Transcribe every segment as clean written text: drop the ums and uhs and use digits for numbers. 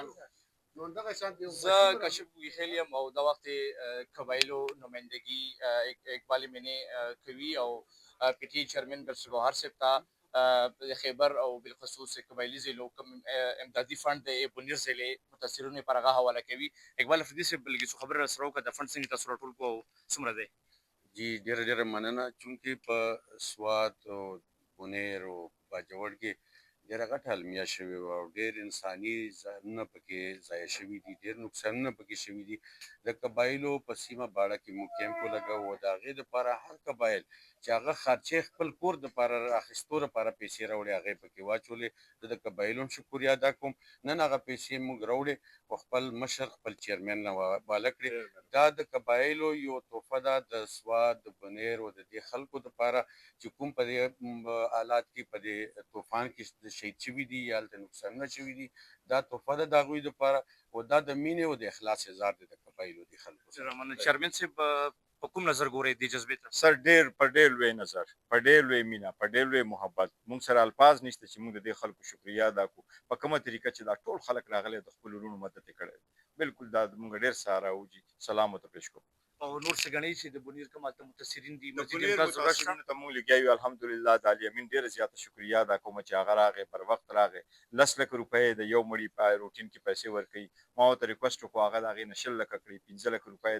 افغانانو نو دغه شان دی زه کشف ویخیل یم او دا وخت قبایلو نمایندګي اقبال منې کوي او پی ټي چیرمن برسګوهر صاحب ته خیبر او بالخصوص قبایلي ضلعو کوم امدادي فنډ د بنیر ضلع متاثرینو پر هغه حواله کوي. اقبال افریدي صاحب لږ څه خبره سره وکړه د فنډ څنګه تاسو راټول کوو څومره دی؟ جی ډېره مننه چونکې په سوات او بونیر او باجوړ کې ډېره غټه المیه شوې وه او ډېر انساني ځانونه پکې ضایع شوي دي، ډېر نقصانونه پکې شوي دي. د قبایلو په سیمه باړه کې موږ کیمپ ولګاوه او د هغې دپاره هر قبایل چې هغه خارچې خپل کور دپاره اخیستو دپاره پیسې راوړې هغې پکې واچولې. زه د قبایلو هم شکریه ادا کوم. نن هغه پیسې موږ راوړې او خپل مشر خپل چیرمن نه حواله کړې. دا د قبایلو یو تحفه ده د سوات د بونیر او د دې خلکو دپاره چې کوم په دې حالات کې په دې طوفان کې شهید شوي دي یا هلته نقصانونه شوي دي. دا تحفه ده د هغوی دپاره او دا د مینې او د اخلاص اظهار دی د قبایلو د خلکو سره. چیرمن صاحب په کوم نظر ګورئ دې جذبې ته؟ سر په ډېر لوی نظر، په ډېر لوی مینه، په ډېر لوی محبت. موږ سره الفاظ نشته چې موږ د دې خلکو شکریه ادا کړو په کومه طریقه چې دا ټول خلک راغلي د خپلو وروڼو مدد یې کړی. بالکل دا موږ ډېر سهاره وجي سلام ورته پېښ کوو. او نور څه ګڼئ چې د بونیر کوم هلته متاثرین دي د بونیر متاثرینو ته موږ لګیا یو الحمدلله د الیمین ډېره زیاته شکریه ادا کوم چې هغه راغی پر وخت راغی. 10 لکه روپۍ د یو مړي په روټین کې پیسې ورکوي. ما ورته ریکوست وکړو هغه د هغې نه 10 لکه کړي 15 لکه روپۍ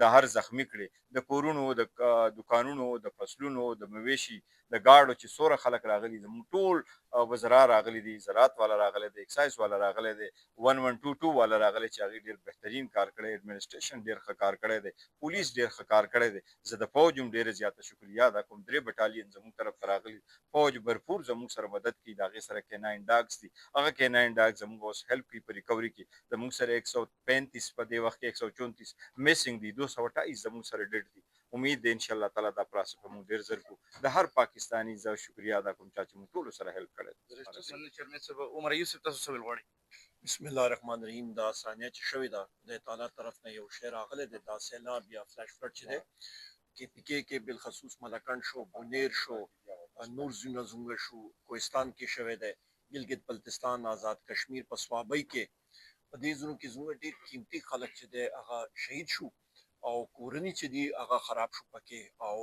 د هر زخمي کړي د کورونو د دوکانونو د فصلونو د مویشي د ګاډو چې څومره خلک راغلي زموږ ټول وزرا راغلي دي، زراعت والا راغلی دی، اکسایز والا راغلی دی، 1122 والا راغلی چې هغې ډېر بهترین کار کړی، ایډمنسټریشن ډېر ښه کار کړی دی، پولیس ډېر ښه کار کړی دی. زه د پوج هم ډېره زیاته شکریه ادا کوم. 3 بټالین زموږ طرف ته راغلي، پوج بھرپور زموږ سره مدد کوي. د هغې سره کیناین ډاګز دي، هغه کیناین ډاګز زموږ اوس هیلپ کوي په ریکوري کې. زموږ سره 135 په دې وخت کې 134 میسنګ دي، 228 زموږ سره ډېډ دي. امید دی انشاءالله تعالی دا پروسه به موږ ډېر ژر کړو. د هر پاکستاني زه شکریه ادا کوم چې موږ ټولو سره هیلپ کړی دی. چیرمن صاحب عمر ایوب صاحب تاسو څه ویل غواړئ؟ بسم الله الرحمن الرحیم. دا ثانیه چې شوې ده خدای تعالی طرف نه یو شی راغلی دی، دا سیلاب یا فلش فلډ چې دی کې بالخصوص ملکند شو، بونیر شو، نور ځایونه زموږ شو، کوهستان کې شوی دی، ګلګت بلتستان، آزاد کشمیر په صوابۍ کې په دې ځایونو کې زموږ ډېر قیمتي خلک چې دی هغه شهید شو او کورنۍ چې دي هغه خراب شو پکې او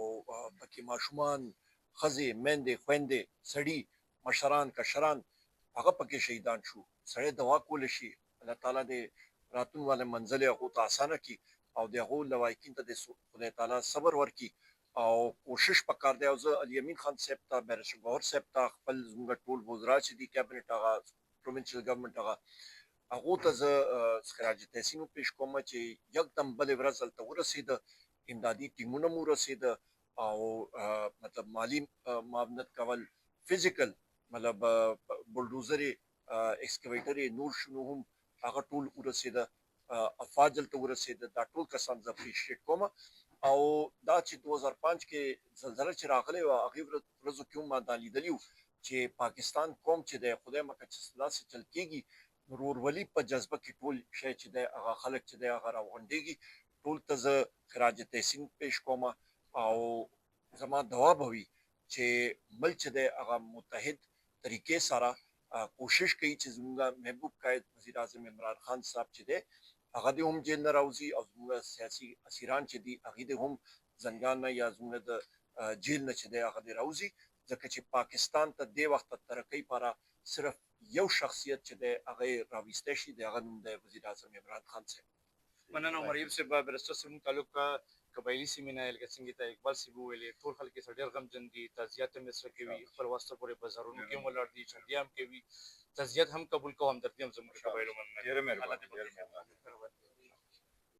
پکې ماشومان، ښځې، میندې، خویندې، سړي، مشران، کشران هغه پکې شهیدان شو. سړی دعا کولی شي الله تعالی دې راتلون والے منزل یې هغو ته اسانه کړي او د هغو لواحقین ته دې خدای تعالی صبر ورکړي او کوشش پکار دی. او زه الیمین خان صاحب ته، بیرسټر ګوهر صاحب ته، خپل زموږ ټول وزرا چې دي کابینټ هغه پروینشل ګورنمنټ هغه هغو ته زه خراج تحسین وپېښ کوم چې یکدم بلې ورځ هلته ورسېده، امدادي ټیمونه مو ورسېده او مطلب مالي معاونت کول، فزیکل مطلب بلډوزر ایکسکیویټر یې نور شنو هم هغه ټول ورسېده، افواج دلته ورسېده. دا ټول کسان زه اپریشیټ کوم او دا چې 2005 کې زلزله چې راغلی وه هغې ورځو کې هم ما دا لیدلي وو چې پاکستان قوم چې دی خدای مکړه چې داسې چل کېږي ورورولي په جذبه کې ټول شی چې دی هغه خلک چې دی هغه راغونډېږي. ټول ته زه خراج تحسین پېښ کوم او زما دعا به وي چې ملک چې دی هغه متحد طریقې سره کوشش کوي چې زموږ محبوب قائد وزیر اعظم عمران خان صاحب چې دی هغه دې هم جیل نه راوځي او زموږ سیاسي اسیران چې دي هغې دې هم زندان نه یا زموږ د جیل نه چې دی هغه دې راوځي، ځکه چې پاکستان ته دې وخت ترقۍ لپاره صرف یو شخصیت چې دی هغه یې راویستی شي، د هغه نوم دی وزیر اعظم عمران خان صاحب. مننه عمر ایوب صاحب. بیرسټر صاحب موږ تعلق قبایلي سیمې نه لکه څنګه ته اقبال صاحب وویلې ټول خلک یې سره ډېر غمجن دي، تعزیت هم یې سره کوي، خپل واسطه پورې بازارونو کې هم ولاړ دي، چندې هم کوي، تعزیت هم قبول کوو، همدردي هم زموږ قبایلو مننه. ډېره مهرباني.